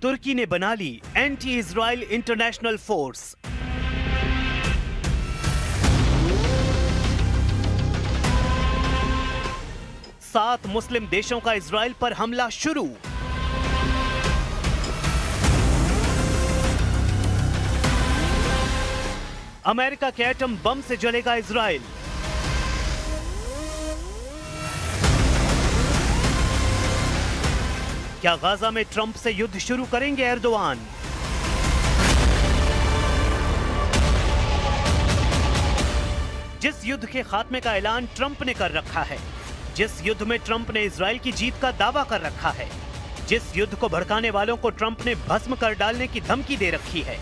तुर्की ने बना ली anti Israel international force. सात मुस्लिम देशों का इजराइल पर हमला शुरू। अमेरिका के एटम बम से जलेगा इजराइल। क्या गाजा में ट्रंप से युद्ध शुरू करेंगे एर्दोआन? जिस युद्ध के खात्मे का ऐलान ट्रंप ने कर रखा है, जिस युद्ध में ट्रंप ने इजराइल की जीत का दावा कर रखा है, जिस युद्ध को भड़काने वालों को ट्रंप ने भस्म कर डालने की धमकी दे रखी है,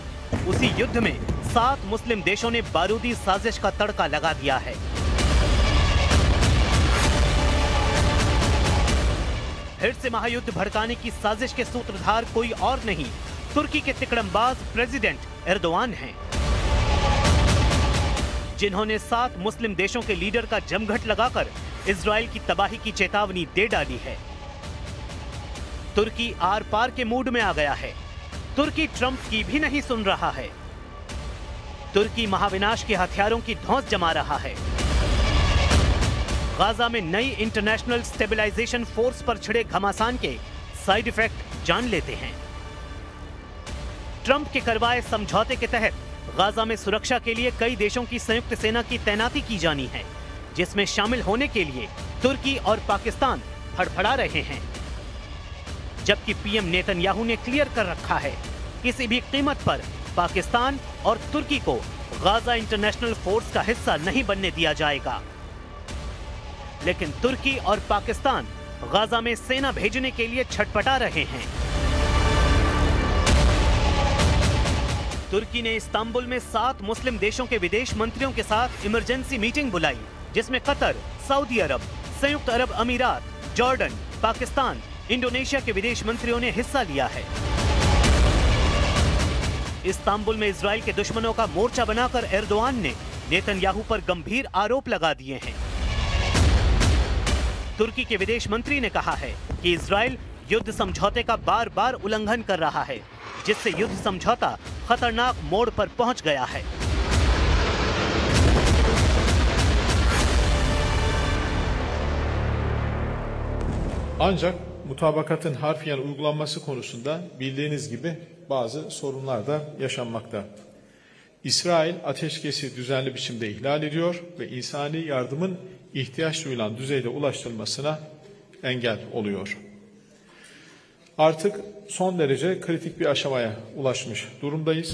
उसी युद्ध में 7 मुस्लिम देशों ने बारूदी साजिश का तड़का लगा दिया है। फिर से महायुद्ध भड़काने की साजिश के सूत्रधार कोई और नहीं, तुर्की के तिकड़मबाज प्रेसिडेंट एर्दोआन हैं, जिन्होंने 7 मुस्लिम देशों के लीडर का जमघट लगाकर इजराइल की तबाही की चेतावनी दे डाली है। तुर्की आर पार के मूड में आ गया है। तुर्की ट्रंप की भी नहीं सुन रहा है। तुर्की महाविनाश के हथियारों की धौंस जमा रहा है। गाजा में नई इंटरनेशनल स्टेबलाइजेशन फोर्स पर छिड़े घमासान के साइड इफेक्ट जान लेते हैं। ट्रंप के करवाए समझौते के तहत गाजा में सुरक्षा के लिए कई देशों की संयुक्त सेना की तैनाती की जानी है, जिसमें शामिल होने के लिए तुर्की और पाकिस्तान फड़फड़ा रहे हैं। जबकि पीएम नेतन्याहू ने क्लियर कर रखा है, किसी भी कीमत पर पाकिस्तान और तुर्की को गाजा इंटरनेशनल फोर्स का हिस्सा नहीं बनने दिया जाएगा। लेकिन तुर्की और पाकिस्तान गाजा में सेना भेजने के लिए छटपटा रहे हैं। तुर्की ने इस्तांबुल में 7 मुस्लिम देशों के विदेश मंत्रियों के साथ इमरजेंसी मीटिंग बुलाई, जिसमें कतर, सऊदी अरब, संयुक्त अरब अमीरात, जॉर्डन, पाकिस्तान, इंडोनेशिया के विदेश मंत्रियों ने हिस्सा लिया है। इस्तांबुल में इजराइल के दुश्मनों का मोर्चा बनाकर एर्दोआन ने नेतन्याहू पर गंभीर आरोप लगा दिए हैं। तुर्की के विदेश मंत्री ने कहा है कि इजराइल युद्ध समझौते का बार बार उल्लंघन कर रहा है, जिससे युद्ध समझौता खतरनाक मोड़ पर पहुंच गया है। Ancak mutabakatın harfiyen uygulanması konusunda bildiğiniz gibi bazı sorunlar da yaşanmakta. İsrail ateşkesi düzenli biçimde ihlal ediyor ve insani yardımın ihtiyaç duyulan düzeyde ulaştırılmasına engel oluyor. Artık son derece kritik bir aşamaya ulaşmış durumdayız.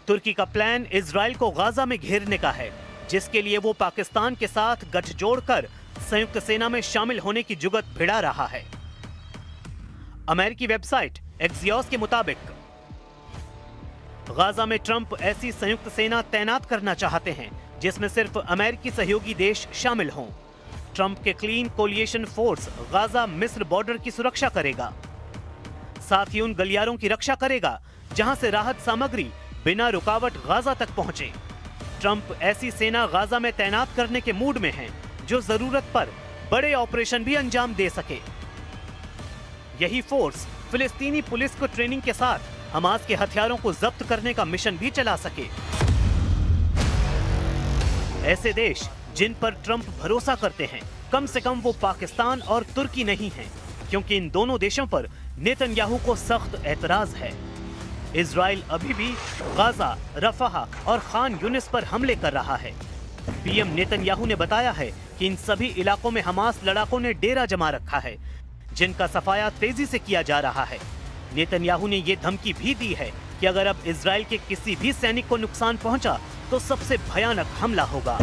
तुर्की का plan Israel को Gaza में घेरने का है, जिसके लिए वो पाकिस्तान के साथ गठजोड़ कर संयुक्त सेना में शामिल होने की जुगत भिड़ा रहा है। अमेरिकी वेबसाइट एक्सियोस के मुताबिक गाजा में ट्रंप ऐसी संयुक्त सेना तैनात करना चाहते हैं जिसमें सिर्फ अमेरिकी सहयोगी देश शामिल हों। ट्रंप के क्लीन कोलिएशन फोर्स गाजा मिस्र बॉर्डर की सुरक्षा करेगा, साथ ही उन गलियारों की रक्षा करेगा जहां से राहत सामग्री बिना रुकावट गाजा तक पहुंचे। ट्रंप ऐसी सेना गाजा में तैनात करने के मूड में हैं जो जरूरत पर बड़े ऑपरेशन भी अंजाम दे सके। यही फोर्स फिलिस्तीनी पुलिस को ट्रेनिंग के साथ हमास के हथियारों को जब्त करने का मिशन भी चला सके। ऐसे देश जिन पर ट्रंप भरोसा करते हैं, कम से कम वो पाकिस्तान और तुर्की नहीं हैं, क्योंकि इन दोनों देशों पर नेतन्याहू को सख्त एतराज है। इजराइल अभी भी गाजा, रफाह और खान यूनिस पर हमले कर रहा है। पीएम नेतन्याहू ने बताया है कि इन सभी इलाकों में हमास लड़ाकों ने डेरा जमा रखा है, जिनका सफाया तेजी से किया जा रहा है। नेतन्याहू ने ये धमकी भी दी है कि अगर अब इजराइल के किसी भी सैनिक को नुकसान पहुंचा तो सबसे भयानक हमला होगा।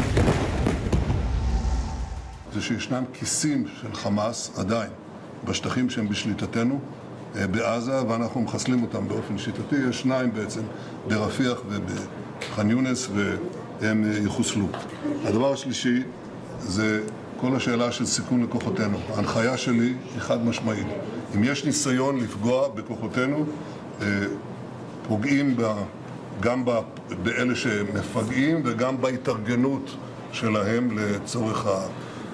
שישנם כיסים של חמאס עדיין בשטחים שהם בשליטתנו בעזה, ואנחנו מחסלים אותם באופן שיטתי. יש 2 בעצם ברפיח ובח'אן יונס, והם יחוסלו. הדבר השלישי זה כל השאלה של סיכון לכוחותינו. ההנחיה שלי היא חד משמעית. אם יש ניסיון לפגוע בכוחותינו, פוגעים גם באלה שמפגעים וגם בהתארגנות שלהם לצורך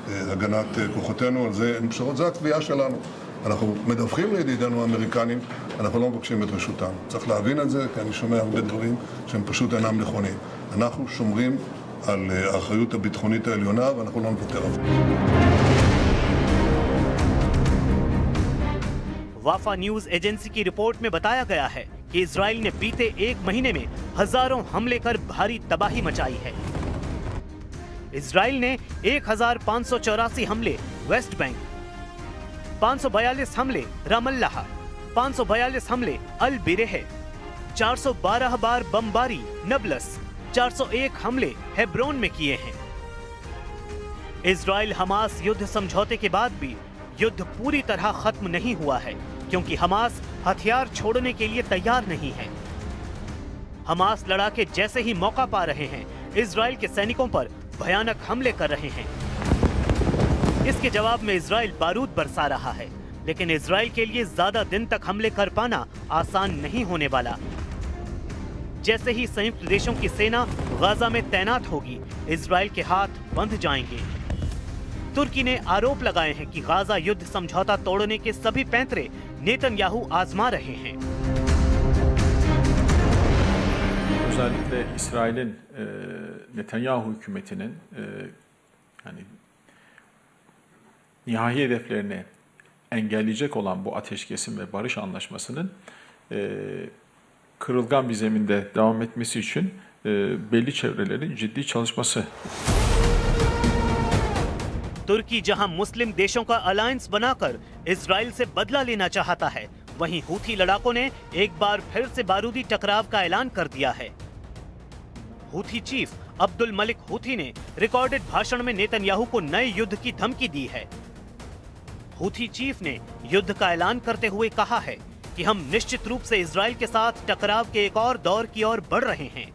הגנת כוחותינו, על זה אין פשרות, זו התביעה שלנו. אנחנו מדווחים לידידינו האמריקנים, אנחנו לא מבקשים את רשותם. צריך להבין את זה, כי אני שומע הרבה דברים שהם פשוט אינם נכונים. אנחנו שומרים על האחריות הביטחונית העליונה ואנחנו לא נוותר על זה. वाफा न्यूज एजेंसी की रिपोर्ट में बताया गया है कि इजराइल ने बीते एक महीने में हजारों हमले कर भारी तबाही मचाई है। इजराइल ने 1584 हमले वेस्ट बैंक, 542 हमले रामल्लाह, 542 हमले अल बिरेह, 412 बार बमबारी नबलस, 401 हमले हेब्रोन में किए हैं। इजराइल हमास युद्ध समझौते के बाद भी युद्ध पूरी तरह खत्म नहीं हुआ है, क्योंकि हमास हथियार छोड़ने के लिए तैयार नहीं है। हमास लड़ाके जैसे ही मौका पा रहे हैं, इजराइल के सैनिकों पर भयानक हमले कर रहे हैं। इसके जवाब में इजराइल बारूद बरसा रहा है, लेकिन इजराइल के लिए ज्यादा दिन तक हमले कर पाना आसान नहीं होने वाला। जैसे ही संयुक्त देशों की सेना गाजा में तैनात होगी, इजराइल के हाथ बंध जाएंगे। तुर्की ने आरोप लगाए हैं कि गाजा युद्ध समझौता तोड़ने के सभी पैंतरे नेतन्याहू आजमा रहे हैं। Özellikle İsrail'in Netanyahu hükümetinin yani nihai hedeflerini engelleyecek olan bu ateşkesin ve barış anlaşmasının kırılgan bir zeminde devam etmesi için belli çevrelerin ciddi çalışması. तुर्की जहां मुस्लिम देशों का अलायंस बनाकर इजराइल से बदला लेना चाहता है, वहीं हूथी लड़ाकों ने एक बार फिर से बारूदी टकराव का ऐलान कर दिया है। Houthi chief Abdul Malik Houthi ने रिकॉर्डेड भाषण में नेतन्याहू को नए युद्ध की धमकी दी है। हूथी चीफ ने युद्ध का ऐलान करते हुए कहा है कि हम निश्चित रूप से इजराइल के साथ टकराव के एक और दौर की ओर बढ़ रहे हैं।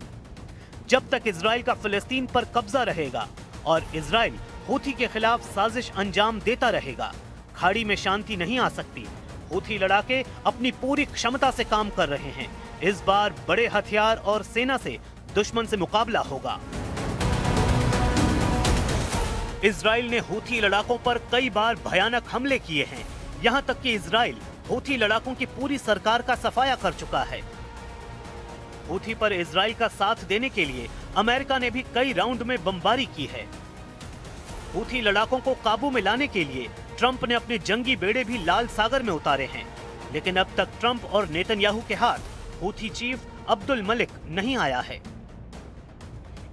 जब तक इजराइल का फिलिस्तीन पर कब्जा रहेगा और इजराइल हूथी के खिलाफ साजिश अंजाम देता रहेगा, खाड़ी में शांति नहीं आ सकती। हूथी लड़ाके अपनी पूरी क्षमता से काम कर रहे हैं। इस बार बड़े हथियार और सेना से दुश्मन से मुकाबला होगा। इजराइल ने हूथी लड़ाकों पर कई बार भयानक हमले किए हैं। यहां तक कि इजराइल हूथी लड़ाकों की पूरी सरकार का सफाया कर चुका है। हूथी पर इजराइल का साथ देने के लिए अमेरिका ने भी कई राउंड में बमबारी की है। हूथी लड़ाकों को काबू में लाने के लिए ट्रंप ने अपने जंगी बेड़े भी लाल सागर में उतारे हैं, लेकिन अब तक ट्रंप और नेतन्याहू के हाथ हूथी चीफ अब्दुल मलिक नहीं आया है।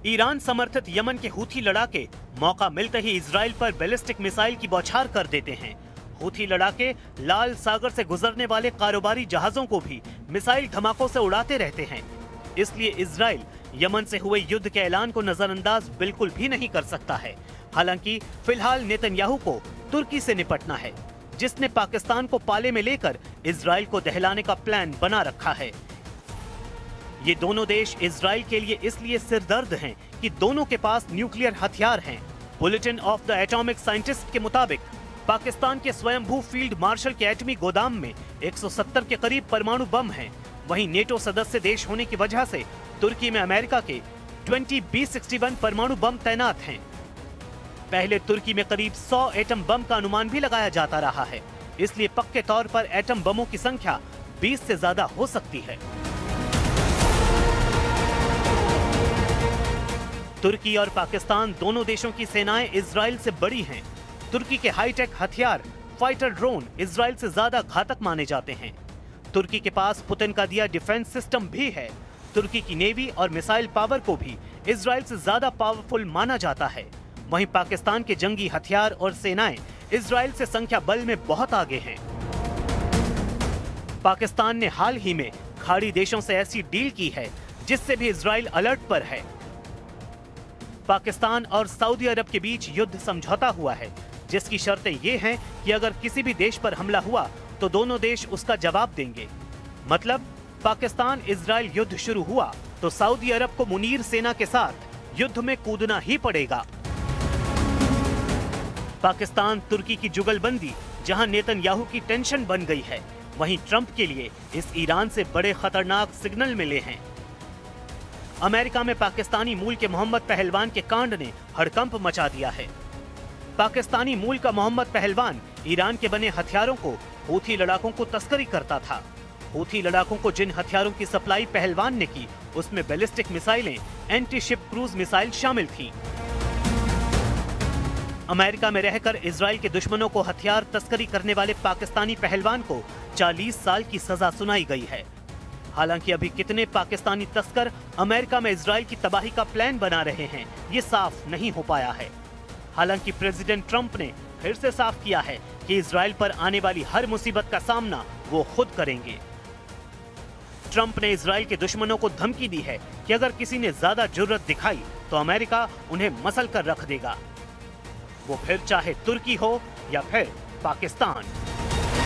ईरान समर्थित यमन के हूथी लड़ाके मौका मिलते ही इजराइल पर बैलिस्टिक मिसाइल की बौछार कर देते हैं। हूथी लड़ाके लाल सागर से गुजरने वाले कारोबारी जहाजों को भी मिसाइल धमाकों से उड़ाते रहते हैं। इसलिए इजराइल यमन से हुए युद्ध के ऐलान को नजरअंदाज बिल्कुल भी नहीं कर सकता है। हालांकि फिलहाल नेतन्याहू को तुर्की से निपटना है, जिसने पाकिस्तान को पाले में लेकर इजराइल को दहलाने का प्लान बना रखा है। ये दोनों देश इजराइल के लिए इसलिए सिरदर्द हैं कि दोनों के पास न्यूक्लियर हथियार हैं। Bulletin of the atomic scientist के मुताबिक पाकिस्तान के स्वयंभू फील्ड मार्शल के एटमी गोदाम में 170 के करीब परमाणु बम हैं। वहीं नेटो सदस्य देश होने की वजह से तुर्की में अमेरिका के 20 B-61 परमाणु बम तैनात हैं। पहले तुर्की में करीब 100 एटम बम का अनुमान भी लगाया जाता रहा है, इसलिए पक्के तौर पर एटम बमों की संख्या 20 से ज्यादा हो सकती है। तुर्की और पाकिस्तान दोनों देशों की सेनाएं इजराइल से बड़ी हैं। तुर्की के हाईटेक हथियार फाइटर ड्रोन इजराइल से ज्यादा घातक माने जाते हैं। तुर्की के पास पुतिन का दिया डिफेंस सिस्टम भी है। तुर्की की नेवी और मिसाइल पावर को भी इजराइल से ज्यादा पावरफुल माना जाता है। वहीं पाकिस्तान के जंगी हथियार और सेनाएं इजराइल से संख्या बल में बहुत आगे हैं। पाकिस्तान ने हाल ही में खाड़ी देशों से ऐसी डील की है जिससे भी इजराइल अलर्ट पर है। पाकिस्तान और सऊदी अरब के बीच युद्ध समझौता हुआ है, जिसकी शर्तें ये हैं कि अगर किसी भी देश पर हमला हुआ तो दोनों देश उसका जवाब देंगे। मतलब पाकिस्तान इजराइल युद्ध शुरू हुआ तो सऊदी अरब को मुनीर सेना के साथ युद्ध में कूदना ही पड़ेगा। पाकिस्तान तुर्की की जुगलबंदी जहां नेतन्याहू की टेंशन बन गई है, वहीं ट्रंप के लिए इस ईरान से बड़े खतरनाक सिग्नल मिले हैं। अमेरिका में पाकिस्तानी मूल के मोहम्मद पहलवान के कांड ने हड़कंप मचा दिया है। पाकिस्तानी मूल का मोहम्मद पहलवान ईरान के बने हथियारों को हूथी लड़ाकों को तस्करी करता था। हूथी लड़ाकों को जिन हथियारों की सप्लाई पहलवान ने की, उसमें बैलिस्टिक मिसाइलें, एंटी शिप क्रूज मिसाइल शामिल थी। अमेरिका में रहकर इजराइल के दुश्मनों को हथियार तस्करी करने वाले पाकिस्तानी पहलवान को 40 साल की सजा सुनाई गई है। हालांकि अभी कितने पाकिस्तानी तस्कर अमेरिका में इजराइल की तबाही का प्लान बना रहे हैं, ये साफ नहीं हो पाया है। हालांकि प्रेसिडेंट ट्रंप ने फिर से साफ किया है कि इजराइल पर आने वाली हर मुसीबत का सामना वो खुद करेंगे। ट्रंप ने इजराइल के दुश्मनों को धमकी दी है कि अगर किसी ने ज्यादा जुर्रत दिखाई तो अमेरिका उन्हें मसल कर रख देगा, वो फिर चाहे तुर्की हो या फिर पाकिस्तान।